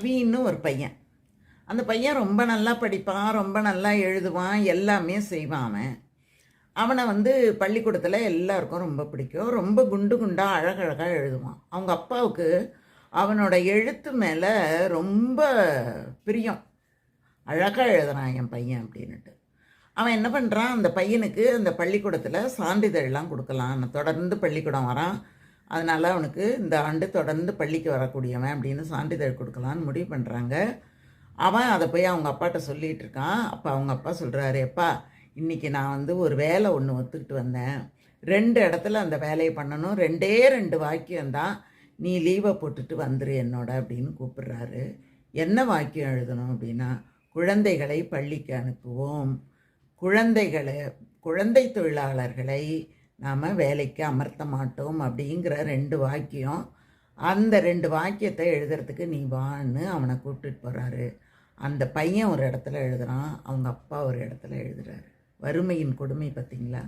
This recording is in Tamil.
ரவின்னு ஒரு பையன். அந்த பையன் ரொம்ப நல்லா படிப்பான், ரொம்ப நல்லா எழுதுவான், எல்லாமே செய்வான் அவன். அவனை பள்ளிக்கூடத்தில் எல்லாருக்கும் ரொம்ப பிடிக்கும். ரொம்ப குண்டு குண்டாக அழகழகாக எழுதுவான். அவங்க அப்பாவுக்கு அவனோட எழுத்து மேலே ரொம்ப பிரியம். அழகாக எழுதுறான் என் பையன் அப்படின்னுட்டு. அவன் என்ன பண்ணுறான், அந்த பையனுக்கு அந்த பள்ளிக்கூடத்தில் சான்றிதழ்லாம் கொடுக்கலாம். தொடர்ந்து பள்ளிக்கூடம் வரான், அதனால் அவனுக்கு இந்த ஆண்டு தொடர்ந்து பள்ளிக்கு வரக்கூடியவன் அப்படின்னு சான்றிதழ் கொடுக்கலான்னு முடிவு பண்ணுறாங்க. அவன் அதை போய் அவங்க அப்பாட்ட சொல்லிகிட்டு இருக்கான். அப்போ அவங்க அப்பா சொல்கிறாரு, எப்பா இன்றைக்கி நான் ஒரு வேலை ஒன்று ஒத்துக்கிட்டு வந்தேன், 2 இடத்துல அந்த வேலையை பண்ணணும், 2 வாக்கியம்தான், நீ லீவை போட்டுட்டு வந்துரு என்னோட அப்படின்னு கூப்பிடுறாரு. என்ன வாக்கியம் எழுதணும் அப்படின்னா, குழந்தைகளை பள்ளிக்கு அனுப்புவோம், குழந்தை தொழிலாளர்களை நாம் வேலைக்கு அமர்த்த மாட்டோம் அப்படிங்கிற 2 வாக்கியம். அந்த 2 வாக்கியத்தை எழுதுறதுக்கு நீ வான்னு அவனை கூப்பிட்டுட்டு போகிறாரு. அந்த பையன் ஒரு இடத்துல எழுதுகிறான், அவங்க அப்பா ஒரு இடத்துல எழுதுகிறாரு. வறுமையின் கொடுமை பார்த்தீங்களா?